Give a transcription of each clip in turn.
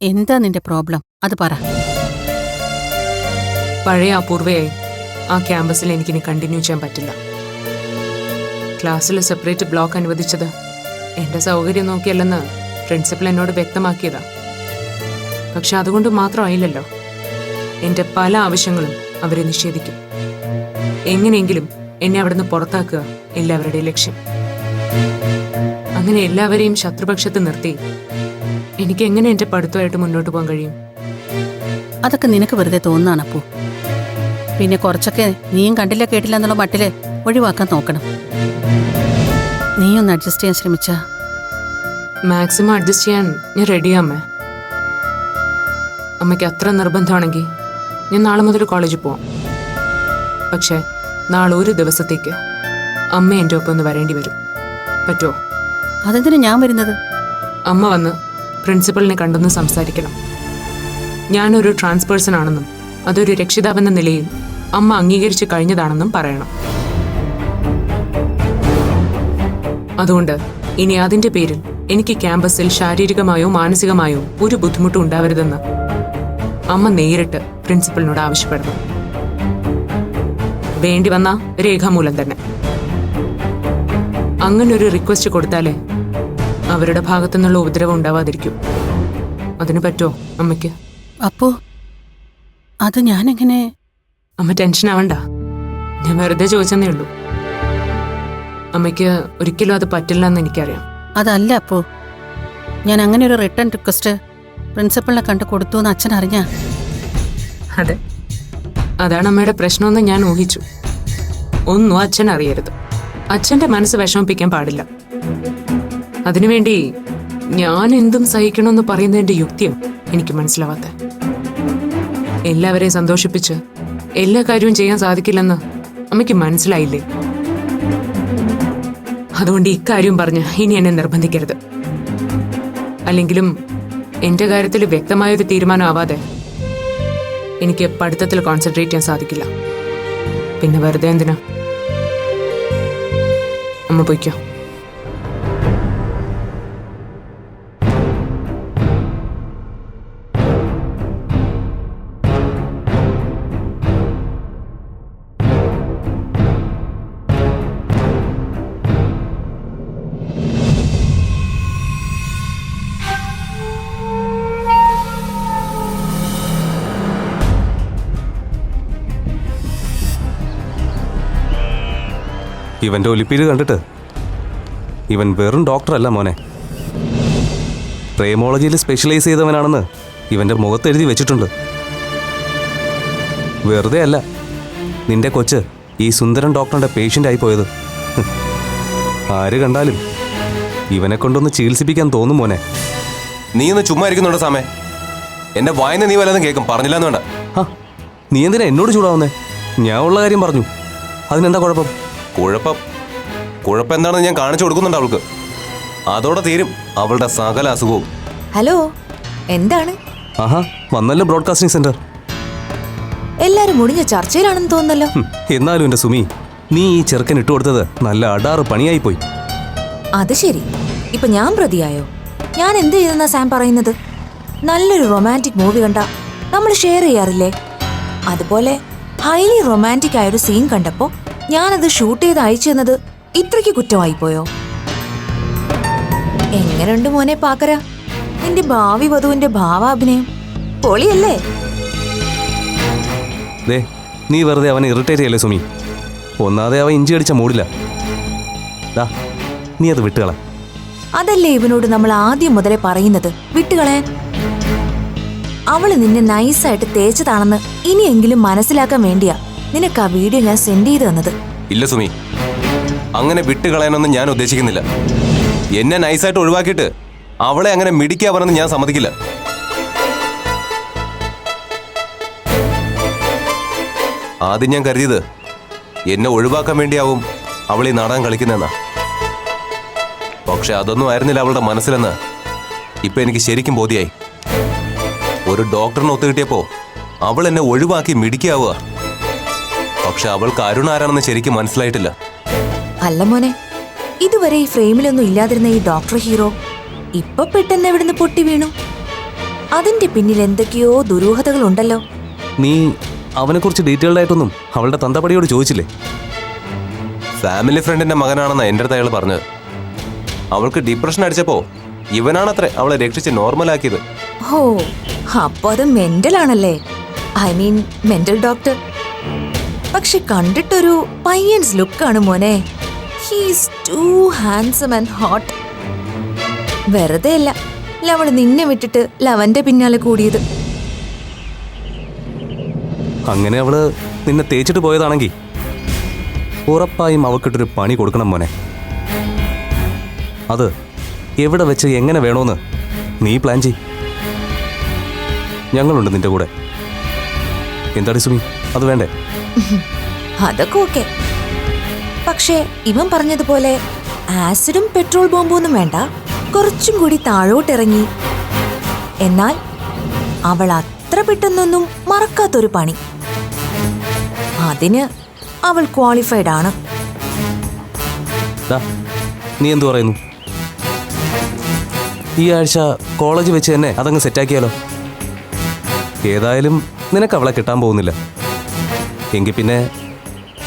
എന്താ നിന്റെ പ്രോബ്ലം? അത് പറ. പഴയ അപൂർവയായി ആ ക്യാമ്പസിൽ എനിക്കിനി കണ്ടിന്യൂ ചെയ്യാൻ പറ്റില്ല. ക്ലാസ്സിൽ സെപ്പറേറ്റ് ബ്ലോക്ക് അനുവദിച്ചത് എൻ്റെ സൗകര്യം നോക്കിയല്ലെന്ന് പ്രിൻസിപ്പൽ എന്നോട് വ്യക്തമാക്കിയതാ. പക്ഷെ അതുകൊണ്ട് മാത്രമായില്ലല്ലോ. എൻ്റെ പല ആവശ്യങ്ങളും അവരെ നിഷേധിക്കും. എങ്ങനെയെങ്കിലും എന്നെ അവിടുന്ന് പുറത്താക്കുക എല്ലാവരുടെയും ലക്ഷ്യം. അങ്ങനെ എല്ലാവരെയും ശത്രുപക്ഷത്ത് നിർത്തി എനിക്ക് എങ്ങനെ എൻ്റെ പഠിത്തമായിട്ട് മുന്നോട്ട് പോകാൻ കഴിയും? അതൊക്കെ നിനക്ക് വെറുതെ തോന്നുന്നതാണ് അപ്പു. പിന്നെ കുറച്ചൊക്കെ നീയും കണ്ടില്ല കേട്ടില്ല എന്നുള്ള മട്ടില് ഒഴിവാക്കാൻ നോക്കണം. നീയൊന്ന് അഡ്ജസ്റ്റ് ചെയ്യാൻ ശ്രമിച്ചാ. മാക്സിമം അഡ്ജസ്റ്റ് ചെയ്യാൻ ഞാൻ റെഡിയാമ്മേ. അമ്മയ്ക്ക് അത്ര നിർബന്ധമാണെങ്കിൽ ഞാൻ നാളെ മുതൽ കോളേജിൽ പോവാം. പക്ഷെ നാളെ ഒരു ദിവസത്തേക്ക് അമ്മ എൻ്റെ ഒപ്പം ഒന്ന് വരേണ്ടി വരും. പറ്റുമോ? അതെന്തിനാ ഞാൻ വരുന്നത്? അമ്മ വന്ന് പ്രിൻസിപ്പളിനെ കണ്ടൊന്ന് സംസാരിക്കണം. ഞാനൊരു ട്രാൻസ്പേഴ്സൺ ആണെന്നും അതൊരു രക്ഷിതാവെന്ന നിലയിൽ അമ്മ അംഗീകരിച്ചു കഴിഞ്ഞതാണെന്നും പറയണം. അതുകൊണ്ട് ഇനി അതിന്റെ പേരിൽ എനിക്ക് ക്യാമ്പസിൽ ശാരീരികമായോ മാനസികമായോ ഒരു ബുദ്ധിമുട്ടും ഉണ്ടാവരുതെന്ന് അമ്മ നേരിട്ട് പ്രിൻസിപ്പലിനോട് ആവശ്യപ്പെടണം. വേണ്ടി വന്ന രേഖാമൂലം തന്നെ. അങ്ങനൊരു റിക്വസ്റ്റ് കൊടുത്താലേ അവരുടെ ഭാഗത്തുനിന്നുള്ള ഉപദ്രവം ഉണ്ടാവാതിരിക്കും. അതിന് പറ്റുമോ അമ്മയ്ക്ക്? അപ്പോ അത് ഞാനെങ്ങനെ? അമ്മ ടെൻഷൻ ആവണ്ട, ഞാൻ വെറുതെ ചോദിച്ചെന്നേ ഉള്ളൂ. അമ്മയ്ക്ക് ഒരിക്കലും അത് പറ്റില്ല എന്ന് എനിക്കറിയാം. അതല്ല അപ്പോ, ഞാൻ അങ്ങനെ ഒരു റിട്ടേൺ റിക്വസ്റ്റ് പ്രിൻസിപ്പളിനെ കണ്ട് കൊടുത്തു എന്ന് അച്ഛൻ അറിഞ്ഞാ? അതെ, അതാണ് അമ്മയുടെ പ്രശ്നമെന്ന് ഞാൻ ഊഹിച്ചു. ഒന്നും അച്ഛൻ അറിയരുത്. അച്ഛന്റെ മനസ്സ് വിഷമിപ്പിക്കാൻ പാടില്ല. അതിനുവേണ്ടി ഞാൻ എന്തും സഹിക്കണമെന്ന് പറയുന്നതിന്റെ യുക്തിയും എനിക്ക് മനസ്സിലാവാത്ത. എല്ലാവരെയും സന്തോഷിപ്പിച്ച് എല്ലാ കാര്യവും ചെയ്യാൻ സാധിക്കില്ലെന്ന് അമ്മയ്ക്ക് മനസ്സിലായില്ലേ? അതുകൊണ്ട് ഇക്കാര്യം പറഞ്ഞ് ഇനി എന്നെ നിർബന്ധിക്കരുത്. അല്ലെങ്കിലും എന്റെ കാര്യത്തിൽ വ്യക്തമായൊരു തീരുമാനം ആവാതെ എനിക്ക് പഠിത്തത്തിൽ കോൺസെൻട്രേറ്റ് ചെയ്യാൻ സാധിക്കില്ല. പിന്നെ വെറുതെ എന്തിനാ? അമ്മ പോയിക്കോ. ഇവൻ്റെ ഒലിപ്പീര് കണ്ടിട്ട് ഇവൻ വെറും ഡോക്ടറല്ല മോനെ, പ്രേമോളജിയിൽ സ്പെഷ്യലൈസ് ചെയ്തവനാണെന്ന് ഇവൻ്റെ മുഖത്ത് എഴുതി വെച്ചിട്ടുണ്ട്. വെറുതെ അല്ല നിന്റെ കൊച്ച് ഈ സുന്ദരൻ ഡോക്ടറുടെ പേഷ്യൻ്റ് ആയി പോയത്. ആര് കണ്ടാലും ഇവനെ കൊണ്ടൊന്ന് ചികിത്സിപ്പിക്കാൻ തോന്നും മോനെ. നീ ഒന്ന് ചുമ്മാ ഇരിക്കുന്നുണ്ടോ സാമേ? എന്റെ വായന നീ വല്ലതും കേൾക്കും. പറഞ്ഞില്ലാന്ന് വേണ്ട. നീ എന്തിനാ എന്നോട് ചൂടാവുന്നേ? ഞാൻ ഉള്ള കാര്യം പറഞ്ഞു, അതിനെന്താ കുഴപ്പം? കുഴപ്പം എന്താണെന്ന് ഞാൻ കാണിച്ചു കൊടുക്കുന്നുണ്ട് അവൾക്ക്. അതോടെ തീരും അവളുടെ സകല അസുഖവും. ഹലോ, എന്താണ്? ആഹാ, വന്നല്ലോ ബ്രോഡ്കാസ്റ്റിംഗ് സെന്റർ. എല്ലാരും മുടിഞ്ഞ ചർച്ചയിലാണെന്ന് തോന്നുന്നല്ലോ. എന്നാലും എന്റെ സുമി, നീ ഈ ചെറുക്കൻ ഇട്ടുകൊടുത്തത് നല്ല അടാറ് പണിയായി പോയി. അത് ശരി, ഇപ്പൊ ഞാൻ പ്രതിയായോ? ഞാൻ എന്ത് ചെയ്തെന്നാ സാം പറയുന്നത്? നല്ലൊരു റൊമാൻറ്റിക് മൂവി കണ്ട നമ്മൾ ഷെയർ ചെയ്യാറില്ലേ? അതുപോലെ ഹൈലി റൊമാൻറ്റിക് ആയൊരു സീൻ കണ്ടപ്പോ ഞാനത് ഷൂട്ട് ചെയ്ത് അയച്ചു തന്നത് ഇത്രയ്ക്ക് കുറ്റമായി പോയോ? എങ്ങനെയുണ്ട് മോനെ പാക്കര നിന്റെ ഭാവി വധുവിന്റെ ഭാവാഭിനയം? പൊളിയല്ലേ? നീ വെറുതെ അവനെ ഇറിറ്റേറ്റ് ചെയ്യല്ലേ സുമി. ഒന്നാതെ അവൻ ഇഞ്ചി അടിച്ച മൂടില്ല. നീ അത് വിട്ടുകള. അതല്ലേ ഇവനോട് നമ്മൾ ആദ്യം മുതലേ പറയുന്നത്, വിട്ടുകളയാൻ. അവള് നിന്നെ നൈസായിട്ട് തേച്ചതാണെന്ന് ഇനിയെങ്കിലും മനസ്സിലാക്കാൻ വേണ്ടിയാ നിനക്ക് ആ വീഡിയോ ഞാൻ സെൻഡ് ചെയ്ത് തന്നത്. ഇല്ല സുമി, അങ്ങനെ വിട്ടുകളയാനൊന്നും ഞാൻ ഉദ്ദേശിക്കുന്നില്ല. എന്നെ നൈസായിട്ട് ഒഴിവാക്കിയിട്ട് അവളെ അങ്ങനെ മിടിക്കാവണമെന്ന് ഞാൻ സമ്മതിക്കില്ല. ആദ്യം ഞാൻ കരുതിയത് എന്നെ ഒഴിവാക്കാൻ വേണ്ടിയാവും അവൾ ഈ നാടകം കളിക്കുന്നതെന്നാ. പക്ഷെ അതൊന്നും ആയിരുന്നില്ല അവളുടെ മനസ്സിലെന്ന് ഇപ്പൊ എനിക്ക് ശരിക്കും ബോധ്യായി. ഒരു ഡോക്ടറിനെ ഒത്തുകിട്ടിയപ്പോ അവൾ എന്നെ ഒഴിവാക്കി മിടിക്കാവുക. പക്ഷെ അവൾക്ക് അരുൺ ആരാണെന്ന് ശരിക്കും മനസ്സിലായിട്ടില്ല. അല്ല മോനെ, ഇതുവരെ ഈ ഫ്രെയിമിലൊന്നും ഇല്ലാതിരുന്ന ഈ ഡോക്ടർ ഹീറോ ഇപ്പൊ പെട്ടെന്ന് എവിടുന്ന് പൊട്ടി വീണു? അതിന്റെ പിന്നിൽ എന്തൊക്കെയോ ദുരൂഹതകളുണ്ടല്ലോ. നീ അവനെക്കുറിച്ച് ഡീറ്റെയിൽഡ് ആയിട്ടൊന്നും അവളുടെ തന്തപടിയോട് ചോദിച്ചില്ലേ? ഫാമിലി ഫ്രണ്ടിന്റെ മകനാണെന്ന് എൻ്റെ അടുത്ത് അയാൾ പറഞ്ഞത്. അവൾക്ക് ഡിപ്രഷൻ അടിച്ചപ്പോ ഇവനാണത്രേ അവളെ രക്ഷിച്ച് നോർമലാക്കിയത്. ഓ, അപ്പൊ അത് മെന്റൽ ആണല്ലേ? I mean mental doctor. പക്ഷെ കണ്ടിട്ടൊരു പയ്യൻസ് ലുക്കാണ് മോനെ. He's too handsome and hot. വെറുതെ അല്ല ലവള് നിന്നെ വിട്ടിട്ട് ലവന്റെ പിന്നാലെ കൂടിയത്. അങ്ങനെ അവള് നിന്നെ തേച്ചിട്ട് പോയതാണെങ്കിൽ ഉറപ്പായും അവൾക്കിട്ടൊരു പണി കൊടുക്കണം മോനെ. അത് എവിടെ വെച്ച് എങ്ങനെ വേണോന്ന് നീ പ്ലാൻ ചെയ്. ഞങ്ങളുണ്ട് നിന്റെ കൂടെ. എന്താടി സുമി, അത് വേണ്ടേ? അതൊക്കെ ഓക്കെ. പക്ഷേ ഇവൻ പറഞ്ഞതുപോലെ ആസിഡും പെട്രോൾ ബോംബും ഒന്നും വേണ്ട. കുറച്ചും കൂടി താഴോട്ടിറങ്ങി എന്നാൽ അവൾ അത്ര പെട്ടെന്നൊന്നും മറക്കാത്തൊരു പണി. അതിന് അവൾ ക്വാളിഫൈഡ് ആണ്. ദാ, നീ എന്തു പറയുന്നു? ഈ ആഴ്ച കോളേജ് വെച്ച് തന്നെ അതങ്ങ് സെറ്റാക്കിയാലോ? ഏതായാലും നിനക്ക് അവളെ കിട്ടാൻ പോകുന്നില്ല. എങ്കിൽ പിന്നെ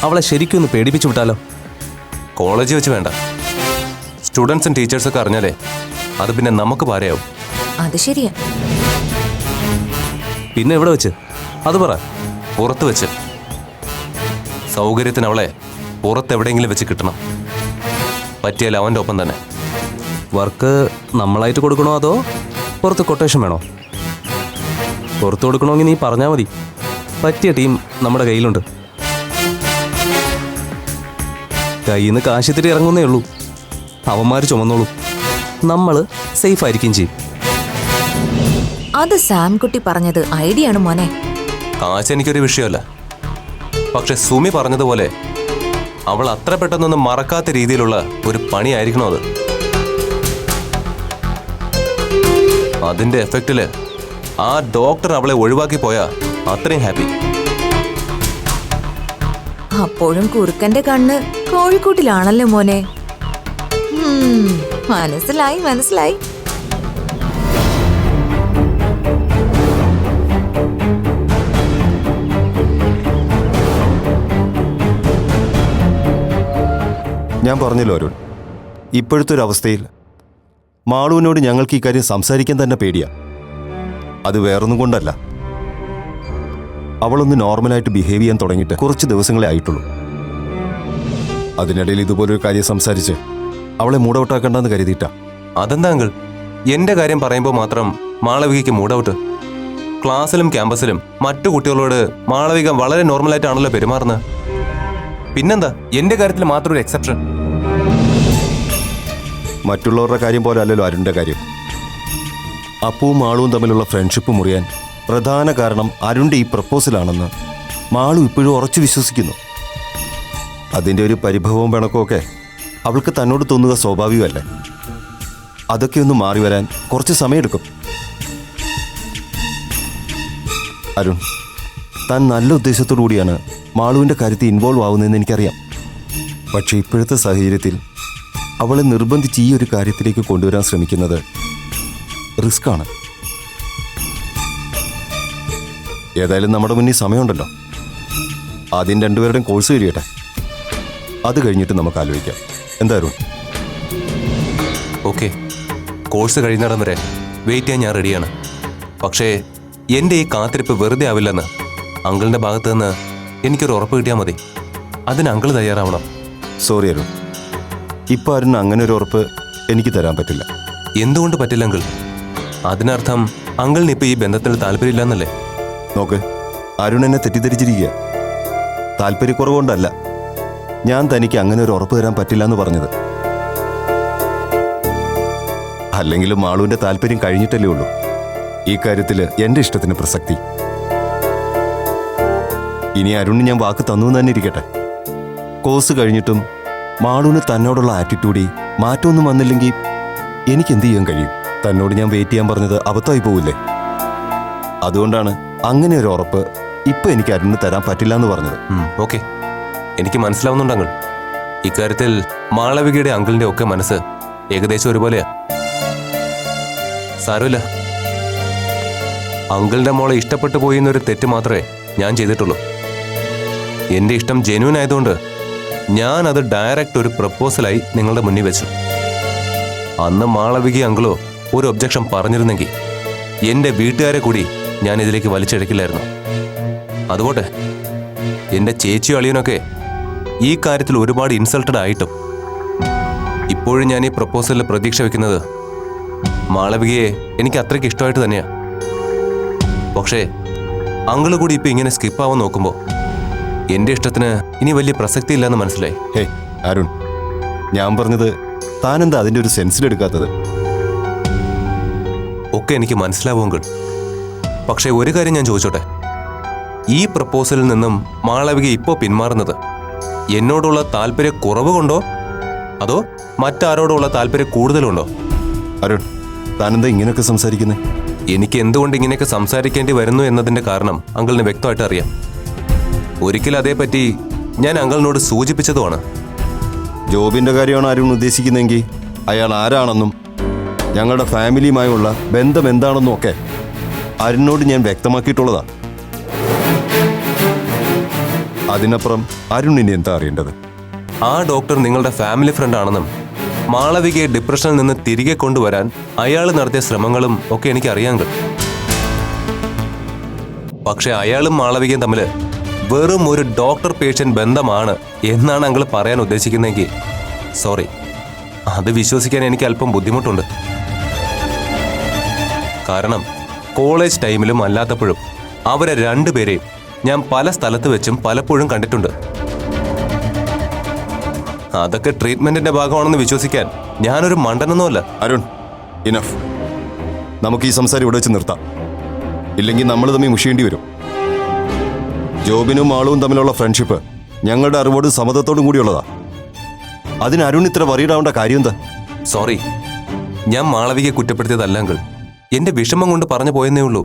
അവളെ ശരിക്കും ഒന്ന് പേടിപ്പിച്ചു വിട്ടാലോ? കോളേജ് വെച്ച് വേണ്ട. സ്റ്റുഡൻസും ടീച്ചേഴ്സൊക്കെ അറിഞ്ഞാലേ അത് പിന്നെ നമുക്ക് പാരയാവും. അത് ശരിയാ. പിന്നെ എവിടെ വെച്ച്? അത് പറ. പുറത്ത് വെച്ച്. സൗകര്യത്തിന് അവളെ പുറത്തെവിടെയെങ്കിലും വെച്ച് കിട്ടണം. പറ്റിയാൽ അവൻ്റെ ഒപ്പം തന്നെ. വർക്ക് നമ്മളായിട്ട് കൊടുക്കണോ അതോ പുറത്ത് കൊട്ടേഷൻ വേണോ? പുറത്ത് കൊടുക്കണമെങ്കിൽ നീ പറഞ്ഞാൽ മതി. പറ്റിയ ടീം നമ്മുടെ കയ്യിലുണ്ട്. കയ്യിൽ നിന്ന് കാശിത്തിരി ഇറങ്ങുന്നേ ഉള്ളൂ. അവന്മാർ ചുമന്നോളൂ. നമ്മൾ സേഫ് ആയിരിക്കും ചെയ്യും. അത് സാംകുട്ടി പറഞ്ഞത് ഐഡിയ ആണ് മോനെ. കാശ് എനിക്കൊരു വിഷയമല്ല. പക്ഷെ സുമി പറഞ്ഞതുപോലെ അവൾ അത്ര പെട്ടെന്നൊന്നും മറക്കാത്ത രീതിയിലുള്ള ഒരു പണിയായിരിക്കണം അത്. അതിന്റെ എഫക്റ്റില് ആ ഡോക്ടർ അവളെ ഒഴിവാക്കി പോയാ അത്രയും ഹാപ്പി. അപ്പോഴും കുറുക്കന്റെ കണ്ണ് കോഴിക്കൂട്ടിലാണല്ലോ മോനെ. മനസ്സിലായി മനസ്സിലായി. ഞാൻ പറഞ്ഞല്ലോ അരുൺ, ഇപ്പോഴത്തെ ഒരു അവസ്ഥയിൽ മാളുവിനോട് ഞങ്ങൾക്ക് ഈ കാര്യം സംസാരിക്കാൻ തന്നെ പേടിയാ. അത് വേറൊന്നും കൊണ്ടല്ല. അവളൊന്ന് നോർമലായിട്ട് ബിഹേവ് ചെയ്യാൻ തുടങ്ങിയിട്ട് കുറച്ച് ദിവസങ്ങളെ ആയിട്ടുള്ളൂ. അതിനിടയിൽ ഇതുപോലൊരു കാര്യം സംസാരിച്ച് അവളെ മൂഡൌട്ടാക്കണ്ടെന്ന് കരുതിയിട്ടാ. അതെന്താ അങ്കിൾ, എന്റെ കാര്യം പറയുമ്പോൾ മാത്രം മാളവികയ്ക്ക് മൂഡൌട്ട്? ക്ലാസ്സിലും ക്യാമ്പസിലും മറ്റു കുട്ടികളോട് മാളവിക വളരെ നോർമലായിട്ടാണല്ലോ പെരുമാറുന്നത്. പിന്നെന്താ എന്റെ കാര്യത്തിൽ മാത്രം ഒരു എക്സെപ്ഷൻ? മറ്റുള്ളവരുടെ കാര്യം പോലെ അല്ലല്ലോ അരുണിന്റെ കാര്യം. അപ്പുവും മാളുവും തമ്മിലുള്ള ഫ്രണ്ട്ഷിപ്പ് മുറിയാൻ പ്രധാന കാരണം അരുണിന്റെ ഈ പ്രപ്പോസലാണെന്ന് മാളു ഇപ്പോഴും ഉറച്ചു വിശ്വസിക്കുന്നു. അതിൻ്റെ ഒരു പരിഭവവും പിണക്കമൊക്കെ അവൾക്ക് തന്നോട് തോന്നുക സ്വാഭാവികമല്ലേ. അതൊക്കെ ഒന്ന് മാറി വരാൻ കുറച്ച് സമയമെടുക്കും. അരുൺ, താൻ നല്ല ഉദ്ദേശത്തോടു കൂടിയാണ് മാളുവിൻ്റെ കാര്യത്തിൽ ഇൻവോൾവ് ആവുന്നതെന്ന് എനിക്കറിയാം. പക്ഷേ ഇപ്പോഴത്തെ സാഹചര്യത്തിൽ അവളെ നിർബന്ധിച്ച് ഈ ഒരു കാര്യത്തിലേക്ക് കൊണ്ടുവരാൻ ശ്രമിക്കുന്നത് റിസ്ക്കാണ്. ഏതായാലും നമ്മുടെ മുന്നിൽ സമയമുണ്ടല്ലോ. ആദ്യം രണ്ടുപേരുടെയും കോഴ്സ് കഴിയട്ടെ. അത് കഴിഞ്ഞിട്ട് നമുക്ക് ആലോചിക്കാം. എന്തായാലും ഓക്കെ, കോഴ്സ് കഴിയുന്നിടം വരെ വെയിറ്റ് ചെയ്യാൻ ഞാൻ റെഡിയാണ്. പക്ഷേ എൻ്റെ ഈ കാത്തിരിപ്പ് വെറുതെ ആവില്ലെന്ന് അങ്കിളിൻ്റെ ഭാഗത്ത് നിന്ന് എനിക്കൊരു ഉറപ്പ് കിട്ടിയാൽ മതി. അതിന് അങ്കിൾ തയ്യാറാവണം. സോറി അരുൺ, ഇപ്പം അരുൺ അങ്ങനെ ഒരു ഉറപ്പ് എനിക്ക് തരാൻ പറ്റില്ല. എന്തുകൊണ്ട് പറ്റില്ല അങ്കിൾ? അതിനർത്ഥം അങ്കിളിന് ഇപ്പോൾ ഈ ബന്ധത്തിൽ താല്പര്യമില്ല എന്നല്ലേ? നോക്ക്, അരുൺ എന്നെ തെറ്റിദ്ധരിച്ചിരിക്കുക. താല്പര്യക്കുറവുകൊണ്ടല്ല ഞാൻ തനിക്ക് അങ്ങനെ ഒരു ഉറപ്പ് തരാൻ പറ്റില്ല എന്ന് പറഞ്ഞത്. അല്ലെങ്കിലും മാളുവിൻ്റെ താല്പര്യം കഴിഞ്ഞിട്ടല്ലേ ഉള്ളൂ. ഈ കാര്യത്തിൽ എൻ്റെ ഇഷ്ടത്തിന് പ്രസക്തി. ഇനി അരുണിന് ഞാൻ വാക്ക് തന്നു എന്ന് തന്നെ ഇരിക്കട്ടെ. കോഴ്സ് കഴിഞ്ഞിട്ടും മാളുവിന് തന്നോടുള്ള ആറ്റിറ്റ്യൂഡിൽ മാറ്റമൊന്നും വന്നില്ലെങ്കിൽ എനിക്ക് എന്ത് ചെയ്യാൻ കഴിയും? തന്നോട് ഞാൻ വെയിറ്റ് ചെയ്യാൻ പറഞ്ഞത് അബദ്ധമായി പോവില്ലേ? അതുകൊണ്ടാണ് അങ്ങനെ ഒരു ഉറപ്പ് ഇപ്പം എനിക്ക് അരുണിന് തരാൻ പറ്റില്ല എന്ന് പറഞ്ഞത്. ഓക്കെ, എനിക്ക് മനസ്സിലാവുന്നുണ്ട് അങ്കിൾ. ഇക്കാര്യത്തിൽ മാളവികയുടെ അങ്കിളിൻ്റെ ഒക്കെ മനസ്സ് ഏകദേശം ഒരുപോലെയാ. സാരമില്ല, അങ്കിളിന്റെ മോളെ ഇഷ്ടപ്പെട്ടു പോയി എന്നൊരു തെറ്റ് മാത്രമേ ഞാൻ ചെയ്തിട്ടുള്ളൂ. എന്റെ ഇഷ്ടം ജെന്യൂൻ ആയതുകൊണ്ട് ഞാൻ അത് ഡയറക്റ്റ് ഒരു പ്രപ്പോസലായി നിങ്ങളുടെ മുന്നിൽ വെച്ചു. അന്ന് മാളവിക അങ്കിളോ ഒരു ഒബ്ജക്ഷൻ പറഞ്ഞിരുന്നെങ്കിൽ എന്റെ വീട്ടുകാരെ കൂടി ഞാൻ ഇതിലേക്ക് വലിച്ചെടുക്കില്ലായിരുന്നു. അതുകൊണ്ട് എന്റെ ചേച്ചിയും അളിയനൊക്കെ ഈ കാര്യത്തിൽ ഒരുപാട് ഇൻസൾട്ടഡ് ആയിട്ടും ഇപ്പോഴും ഞാൻ ഈ പ്രപ്പോസലിൽ പ്രതീക്ഷ വെക്കുന്നത് മാളവികയെ എനിക്ക് അത്രയ്ക്ക് ഇഷ്ടമായിട്ട് തന്നെയാ. പക്ഷേ അങ്കിള് കൂടി ഇപ്പൊ ഇങ്ങനെ സ്കിപ്പാവാൻ നോക്കുമ്പോൾ എന്റെ ഇഷ്ടത്തിന് ഇനി വലിയ പ്രസക്തി ഇല്ലെന്ന് മനസ്സിലായി. ഹേ അരുൺ, ഞാൻ പറഞ്ഞത് താനെന്താ അതിൻ്റെ ഒരു സെൻസിലെടുക്കാത്തത്? ഒക്കെ എനിക്ക് മനസ്സിലാവും അങ്കിൾ. പക്ഷേ ഒരു കാര്യം ഞാൻ ചോദിച്ചോട്ടെ, ഈ പ്രപ്പോസലിൽ നിന്നും മാളവിക ഇപ്പോൾ പിന്മാറുന്നത് എന്നോടുള്ള താല്പര്യ കുറവ് കൊണ്ടോ അതോ മറ്റാരോടുള്ള താല്പര്യം കൂടുതലുണ്ടോ? അരുൺ, താനെന്താ ഇങ്ങനെയൊക്കെ സംസാരിക്കുന്നത്? എനിക്ക് എന്തുകൊണ്ട് ഇങ്ങനെയൊക്കെ സംസാരിക്കേണ്ടി വരുന്നു എന്നതിന്റെ കാരണം അങ്കിളിന് വ്യക്തമായിട്ട് അറിയാം. ഒരിക്കൽ അതേപ്പറ്റി ഞാൻ അങ്കിളിനോട് സൂചിപ്പിച്ചതുമാണ്. ജോബിന്റെ കാര്യമാണ് അരുൺ ഉദ്ദേശിക്കുന്നതെങ്കിൽ അയാൾ ആരാണെന്നും ഞങ്ങളുടെ ഫാമിലിയുമായുള്ള ബന്ധം എന്താണെന്നും ഒക്കെ അരുണിനോട് ഞാൻ വ്യക്തമാക്കിയിട്ടുള്ളതാ. അതിനപ്പുറം അരുൺ ഇനി എന്താ അറിയേണ്ടത്? ആ ഡോക്ടർ നിങ്ങളുടെ ഫാമിലി ഫ്രണ്ട് ആണെന്നും മാളവികയെ ഡിപ്രഷനിൽ നിന്ന് തിരികെ കൊണ്ടുവരാൻ അയാൾ നടത്തിയ ശ്രമങ്ങളും ഒക്കെ എനിക്ക് അറിയാമെങ്കിൽ, പക്ഷെ അയാളും മാളവികയും തമ്മിൽ വെറും ഒരു ഡോക്ടർ പേഷ്യന്റ് ബന്ധമാണ് എന്നാണ് അങ്കിൾ പറയാൻ ഉദ്ദേശിക്കുന്നതെങ്കിൽ സോറി, അത് വിശ്വസിക്കാൻ എനിക്ക് അല്പം ബുദ്ധിമുട്ടുണ്ട്. കാരണം കോളേജ് ടൈമിലും അല്ലാത്തപ്പോഴും അവരെ രണ്ടുപേരെയും ഞാൻ പല സ്ഥലത്ത് വെച്ചും പലപ്പോഴും കണ്ടിട്ടുണ്ട്. അതൊക്കെ ട്രീറ്റ്മെന്റിന്റെ ഭാഗമാണെന്ന് വിശ്വസിക്കാൻ ഞാനൊരു മണ്ടനൊന്നുമല്ല. അരുൺ, ഇനഫ്. നമുക്ക് ഈ സംസാരം ഇവിടെ വെച്ച് നിർത്താം. ഇല്ലെങ്കിൽ നമ്മൾ തമ്മിൽ മുഷിയേണ്ടി വരും. ജോബിനും ആളും തമ്മിലുള്ള ഫ്രണ്ട്ഷിപ്പ് ഞങ്ങളുടെ അറിവോടും സമ്മതത്തോടും കൂടിയുള്ളതാ. അതിന് അരുൺ ഇത്ര വറീഡാവേണ്ട കാര്യം എന്താ? സോറി, ഞാൻ മാളവികയെ കുറ്റപ്പെടുത്തിയതല്ല അങ്കിൾ. എന്റെ വിഷമം കൊണ്ട് പറഞ്ഞു പോയെന്നേ ഉള്ളൂ.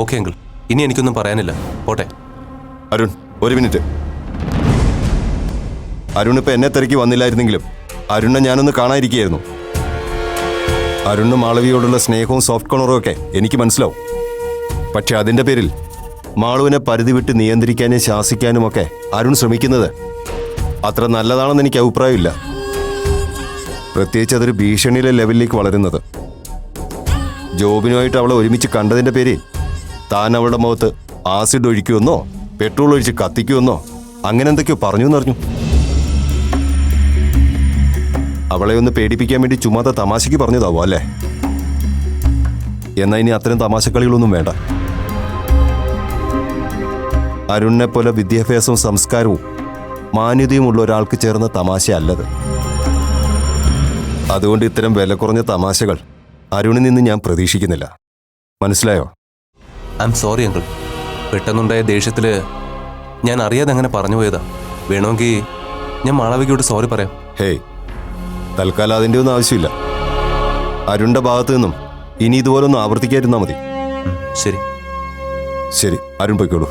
ഓക്കെ അങ്കിൾ, ഇനി എനിക്കൊന്നും പറയാനില്ല. പോട്ടെ. അരുൺ, ഒരു മിനിറ്റ്. അരുൺ ഇപ്പൊ എന്നെ തിരക്കി വന്നില്ലായിരുന്നെങ്കിലും അരുണിനെ ഞാനൊന്ന് കാണാതിരിക്കുകയായിരുന്നു. അരുണിന് മാളവിയോടുള്ള സ്നേഹവും സോഫ്റ്റ് കോർണറും ഒക്കെ എനിക്ക് മനസ്സിലാവും. പക്ഷെ അതിന്റെ പേരിൽ മാളുവിനെ പരിധി വിട്ട് നിയന്ത്രിക്കാനും ശാസിക്കാനും ഒക്കെ അരുൺ ശ്രമിക്കുന്നത് അത്ര നല്ലതാണെന്ന് എനിക്ക് അഭിപ്രായമില്ല. പ്രത്യേകിച്ച് അതൊരു ഭീഷണിയിലെ ലെവലിലേക്ക് വളരുന്നത്. ജോബിനുമായിട്ട് അവളെ ഒരുമിച്ച് കണ്ടതിന്റെ പേരിൽ താൻ അവളുടെ മുഖത്ത് ആസിഡ് ഒഴിക്കുമെന്നോ പെട്രോൾ ഒഴിച്ച് കത്തിക്കുമെന്നോ അങ്ങനെ എന്തൊക്കെയോ പറഞ്ഞു എന്നറിഞ്ഞു. അവളെ ഒന്ന് പേടിപ്പിക്കാൻ വേണ്ടി ചുമ്മാത്ത തമാശയ്ക്ക് പറഞ്ഞതാവോ അല്ലേ? എന്നാൽ ഇനി അത്തരം തമാശക്കളികളൊന്നും വേണ്ട. അരുണിനെ പോലെ വിദ്യാഭ്യാസവും സംസ്കാരവും മാന്യതയും ഉള്ള ഒരാൾക്ക് ചേർന്ന തമാശയല്ലത്. അതുകൊണ്ട് ഇത്തരം വില കുറഞ്ഞ തമാശകൾ അരുണിൽ നിന്ന് ഞാൻ പ്രതീക്ഷിക്കുന്നില്ല. മനസ്സിലായോ? I'm sorry uncle. പെട്ടെന്നുണ്ടായ ദേഷ്യത്തില് ഞാൻ അറിയാതെ അങ്ങനെ പറഞ്ഞു പോയതാ. വേണമെങ്കിൽ ഞാൻ മാളവികയോട് സോറി പറയാം. ഹേയ്, തൽക്കാലം അതിൻ്റെ ഒന്നും ആവശ്യമില്ല. അരുണിന്റെ ഭാഗത്തു നിന്നും ഇനി ഇതുപോലൊന്നും ആവർത്തിക്കാതിരുന്നാൽ മതി. ശരി. ശരി, അരുൺ പൊയ്ക്കോളൂ.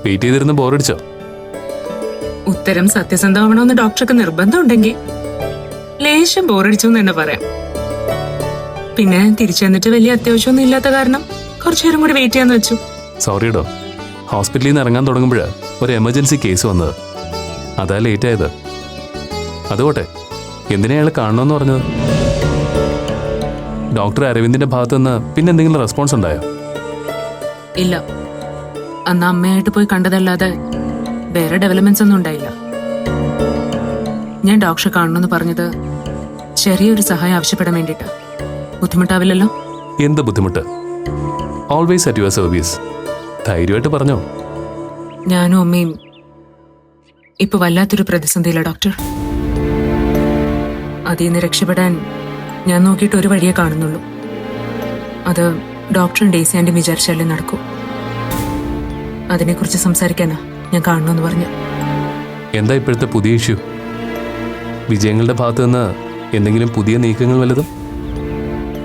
വെയിറ്റ് ചെയ്തിരുന്ന് ബോറടിച്ചോ? ഉത്തരം സത്യസന്ധമാവണമെന്ന് ഡോക്ടർക്ക് നിർബന്ധമുണ്ടെങ്കിൽ ലേശം ബോറടിച്ചു എന്ന് തന്നെ പറയാം. പിന്നെ തിരിച്ചു വന്നിട്ട് വലിയ അത്യാവശ്യമൊന്നും ഇല്ലാത്ത കാരണം കുറച്ചു നേരം കൂടി വെയിറ്റ് ചെയ്യാന്ന് വെച്ചു. സോറി ഡോ, ഹോസ്പിറ്റലിൽ നിന്ന് ഇറങ്ങാൻ തുടങ്ങുമ്പോഴാണ് ഒരു എമർജൻസി കേസ് വന്നത്. അതാ ലേറ്റ് ആയത്. അതുകൊട്ടെ, എന്തിനാ അയാൾ കാണണമെന്ന് പറഞ്ഞത്? ഡോക്ടർ അരവിന്ദിന്റെ ഭാഗത്തുനിന്ന് പിന്നെ എന്തെങ്കിലും റെസ്പോൺസ് ഉണ്ടായോ? ഇല്ല, അന്ന് അമ്മയായിട്ട് പോയി കണ്ടതല്ലാതെ വേറെ ഡെവലപ്മെന്റ്സ് ഒന്നും ഉണ്ടായില്ല. ഞാൻ ഡോക്ടറെ കാണണമെന്ന് പറഞ്ഞത് ചെറിയൊരു സഹായം ആവശ്യപ്പെടാൻ വേണ്ടിട്ടാ. ബുദ്ധിമുട്ടാവില്ലല്ലോ? എന്ത് ബുദ്ധിമുട്ട്? Always at your service. ധൈര്യമായിട്ട് പറഞ്ഞോ. ഞാനും അമ്മയും ഇപ്പൊ വല്ലാത്തൊരു പ്രതിസന്ധിയില്ല ഡോക്ടർ. അതിൽ നിന്ന് രക്ഷപ്പെടാൻ ഞാൻ നോക്കിയിട്ട് ഒരു വഴിയേ കാണുന്നുള്ളൂ. അത് ഡോക്ടറും ഡേസി ആൻറ്റും വിചാരിച്ചാലേ നടക്കൂ. അതിനെക്കുറിച്ച് സംസാരിക്കാനാ ഞാൻ കാണണമെന്ന് പറഞ്ഞു. എന്താ ഇപ്പോഴത്തെ പുതിയ ഇഷ്യൂ? വിജയങ്ങളുടെ ഭാഗത്തു നിന്ന് എന്തെങ്കിലും പുതിയ നീക്കങ്ങൾ വല്ലതും?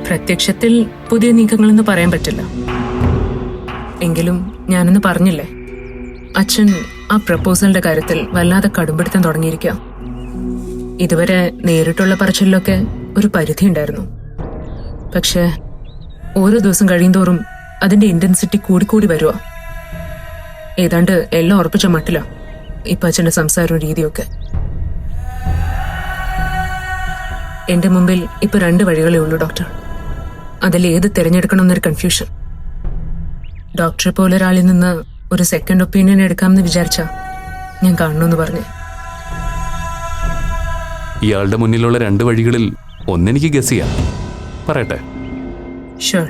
പ്രത്യക്ഷത്തിൽ പുതിയ നീക്കങ്ങളെന്ന് പറയാൻ പറ്റില്ല. എങ്കിലും ഞാനൊന്ന് പറഞ്ഞില്ലേ, അച്ഛൻ ആ പ്രപ്പോസലിന്റെ കാര്യത്തിൽ വല്ലാതെ കടുംപിടുത്തം തുടങ്ങിയിരിക്കുക. ഇതുവരെ നേരിട്ടുള്ള പറച്ചിലൊക്കെ ഒരു പരിധി ഉണ്ടായിരുന്നു. പക്ഷേ ഓരോ ദിവസം കഴിയുന്തോറും അതിന്റെ ഇന്റൻസിറ്റി കൂടിക്കൂടി വരുക. ഏതാണ്ട് എല്ലാം ഉറപ്പിച്ച മട്ടില്ല ഇപ്പൊ അച്ഛന്റെ സംസാരവും രീതിയൊക്കെ. എന്റെ മുമ്പിൽ ഇപ്പൊ 2 വഴികളേ ഉള്ളൂ ഡോക്ടർ. അതിൽ ഏത് തിരഞ്ഞെടുക്കണമെന്നൊരു കൺഫ്യൂഷൻ. ഡോക്ടറെ പോലെ ഒരാളിൽ നിന്ന് ഒരു സെക്കൻഡ് ഒപ്പീനിയൻ എടുക്കാമെന്ന് വിചാരിച്ചാ ഞാൻ കാണണമെന്ന് പറഞ്ഞു. ഇയാളുടെ മുന്നിലുള്ള 2 വഴികളിൽ ഒന്നെനിക്ക് ഗസ് ചെയ്യാം. പറയട്ടെ? ഷുവർ.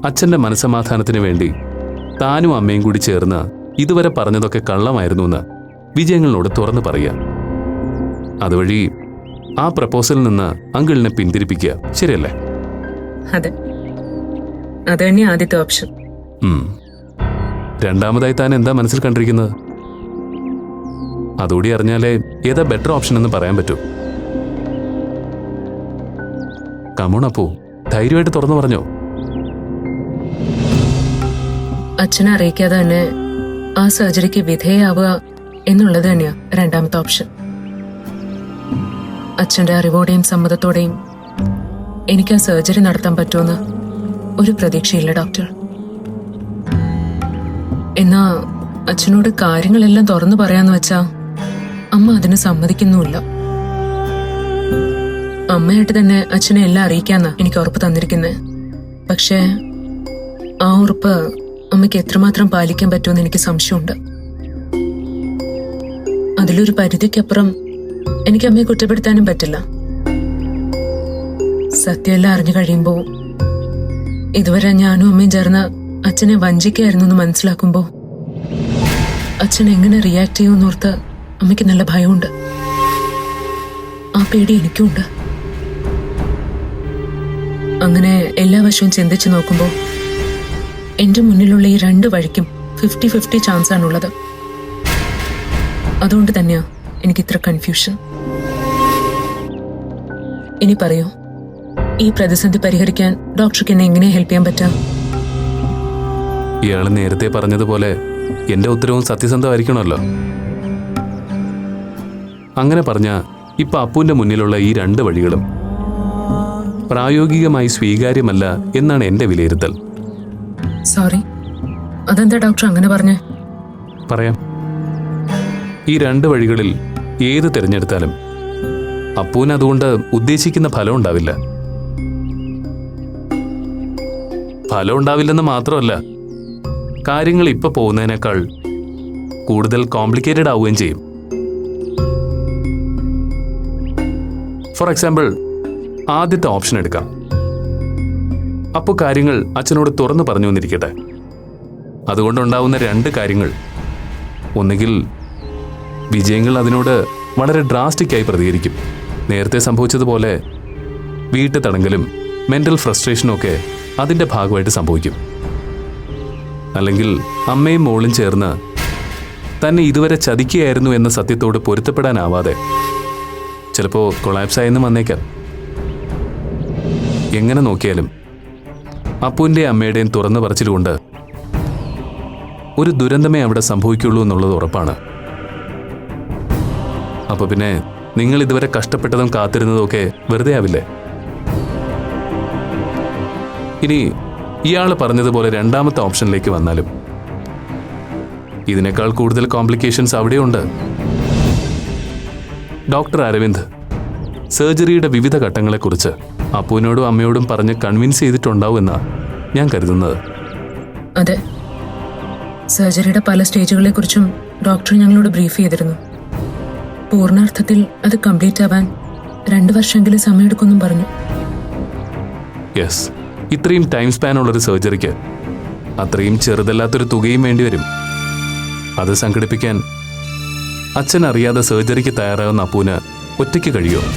അച്ഛന്റെ മനസ്സമാധാനത്തിന് വേണ്ടി താനും അമ്മയും കൂടി ചേർന്ന് ഇതുവരെ പറഞ്ഞതൊക്കെ കള്ളമായിരുന്നു എന്ന് വിജയങ്ങളോട് തുറന്നു പറയുക. അതുവഴി ആ പ്രപ്പോസലിൽ നിന്ന് അങ്കിളിനെ പിന്തിരിപ്പിക്കുക. ശരിയല്ലേ? അതെ, അത് തന്നെ ആദ്യത്തെ ഓപ്ഷൻ. രണ്ടാമതായി താൻ എന്താ മനസ്സിൽ കണ്ടിരിക്കുന്നത്? അതുകൂടി അറിഞ്ഞാലേ ഏതാ ബെറ്റർ ഓപ്ഷൻ എന്ന് പറയാൻ പറ്റൂ. കമോൺ അപ്പോ, ധൈര്യമായിട്ട് തുറന്നു പറഞ്ഞോ. അച്ഛനെ അറിയിക്കാതെ തന്നെ ആ സർജറിക്ക് വിധേയാവുക എന്നുള്ളത് തന്നെയാ രണ്ടാമത്തെ ഓപ്ഷൻ. അച്ഛന്റെ അറിവോടെയും സമ്മതത്തോടെയും എനിക്ക് ആ സർജറി നടത്താൻ പറ്റുമെന്ന് ഒരു പ്രതീക്ഷയില്ല ഡോക്ടർ. എന്നാ അച്ഛനോട് കാര്യങ്ങളെല്ലാം തുറന്നു പറയാന്ന് വെച്ചാ അമ്മ അതിന് സമ്മതിക്കുന്നുമില്ല. അമ്മയായിട്ട് തന്നെ അച്ഛനെ എല്ലാം അറിയിക്കാന്നാ എനിക്ക് ഉറപ്പ് തന്നിരിക്കുന്നത്. പക്ഷേ ആ ഉറപ്പ് അമ്മയ്ക്ക് എത്രമാത്രം പാലിക്കാൻ പറ്റുമെന്ന് എനിക്ക് സംശയമുണ്ട്. അതിലൊരു പരിധിക്കപ്പുറം എനിക്ക് അമ്മയെ കുറ്റപ്പെടുത്താനും പറ്റില്ല. സത്യമെല്ലാം അറിഞ്ഞു കഴിയുമ്പോ ഇതുവരെ ഞാനും അമ്മയും ചേർന്ന് അച്ഛനെ വഞ്ചിക്കായിരുന്നു എന്ന് മനസ്സിലാക്കുമ്പോ അച്ഛൻ എങ്ങനെ റിയാക്ട് ചെയ്യുമെന്നോർത്ത് അമ്മയ്ക്ക് നല്ല ഭയമുണ്ട്. ആ പേടി എനിക്കുണ്ട്. അങ്ങനെ എല്ലാ വശവും ചിന്തിച്ചു നോക്കുമ്പോ എന്റെ മുന്നിലുള്ള ഈ 2 വഴിക്കും 50-50 ചാൻസ് ആണുള്ളത്. അതുകൊണ്ട് തന്നെയാ എനിക്ക് ഇത്ര കൺഫ്യൂഷൻ. ഇനി പറയൂ, ഈ പ്രതിസന്ധി പരിഹരിക്കാൻ ഡോക്ടർക്ക് എന്നെ എങ്ങനെ ഹെൽപ്പ് ചെയ്യാൻ പറ്റാം? ഇയാൾ നേരത്തെ പറഞ്ഞതുപോലെ എന്റെ ഉത്തരവും സത്യസന്ധമായിരിക്കണമല്ലോ. അങ്ങനെ പറഞ്ഞ ഇപ്പൊ അപ്പുവിന്റെ മുന്നിലുള്ള ഈ 2 വഴികളും പ്രായോഗികമായി സ്വീകാര്യമല്ല എന്നാണ് എന്റെ വിലയിരുത്തൽ. സോറി, അതെന്താ ഡോക്ടർ അങ്ങനെ പറഞ്ഞേ? പറയാം. ഈ 2 വഴികളിൽ ഏത് തിരഞ്ഞെടുത്താലും അപ്പുവിന് അതുകൊണ്ട് ഉദ്ദേശിക്കുന്ന ഫലം ഉണ്ടാവില്ല. ഫലം ഉണ്ടാവില്ലെന്ന് മാത്രമല്ല, കാര്യങ്ങൾ ഇപ്പൊ പോകുന്നതിനേക്കാൾ കൂടുതൽ കോംപ്ലിക്കേറ്റഡ് ആവുകയും ചെയ്യും. ഫോർ എക്സാമ്പിൾ, ആദ്യത്തെ ഓപ്ഷൻ എടുക്കാം. അപ്പോൾ കാര്യങ്ങൾ അച്ഛനോട് തുറന്നു പറഞ്ഞു വന്നിരിക്കട്ടെ. അതുകൊണ്ടുണ്ടാവുന്ന 2 കാര്യങ്ങൾ. ഒന്നുകിൽ വിജയങ്ങൾ അതിനോട് വളരെ ഡ്രാസ്റ്റിക്കായി പ്രതികരിക്കും. നേരത്തെ സംഭവിച്ചതുപോലെ വീട്ടുതടങ്കലും മെന്റൽ ഫ്രസ്ട്രേഷനും ഒക്കെ അതിന്റെ ഭാഗമായിട്ട് സംഭവിക്കും. അല്ലെങ്കിൽ അമ്മയും മോളും ചേർന്ന് തന്നെ ഇതുവരെ ചതിക്കുകയായിരുന്നു എന്ന സത്യത്തോട് പൊരുത്തപ്പെടാനാവാതെ ചിലപ്പോൾ കൊളാപ്സായെന്ന് വന്നേക്കാം. എങ്ങനെ നോക്കിയാലും അപ്പുവിൻ്റെയും അമ്മയുടെയും തുറന്നു പറച്ചിലുകൊണ്ട് ഒരു ദുരന്തമേ അവിടെ സംഭവിക്കുള്ളൂ എന്നുള്ളത് ഉറപ്പാണ്. അപ്പൊ പിന്നെ നിങ്ങൾ ഇതുവരെ കഷ്ടപ്പെട്ടതും കാത്തിരുന്നതും ഒക്കെ വെറുതെ ആവില്ലേ? ഇനി ഇയാൾ പറഞ്ഞതുപോലെ രണ്ടാമത്തെ ഓപ്ഷനിലേക്ക് വന്നാലും ഇതിനേക്കാൾ കൂടുതൽ കോംപ്ലിക്കേഷൻസ് അവിടെയുണ്ട്. ഡോക്ടർ അരവിന്ദ് സർജറിയുടെ വിവിധ ഘട്ടങ്ങളെക്കുറിച്ച് അപ്പുവിനോടും അമ്മയോടും പറഞ്ഞ് കൺവിൻസ് ചെയ്തിട്ടുണ്ടാവുമെന്നാണ് ഞാൻ കരുതുന്നത്. അതെ, സർജറിയുടെ പല സ്റ്റേജുകളെ കുറിച്ചും ഡോക്ടർ ഞങ്ങളോട് ബ്രീഫ് ചെയ്തിരുന്നു. പൂർണ്ണാർത്ഥത്തിൽ അത് കംപ്ലീറ്റ് ആവാൻ 2 വർഷമെങ്കിലും സമയമെടുക്കുമെന്നും പറഞ്ഞു. യെസ്, ഇത്രയും ടൈം സ്പാനുള്ളൊരു സർജറിക്ക് അത്രയും ചെറുതല്ലാത്തൊരു തുകയും വേണ്ടിവരും. അത് സംഘടിപ്പിക്കാൻ അച്ഛൻ അറിയാതെ സർജറിക്ക് തയ്യാറാകുന്ന അപ്പുവിന് ഒറ്റയ്ക്ക് കഴിയുമോ?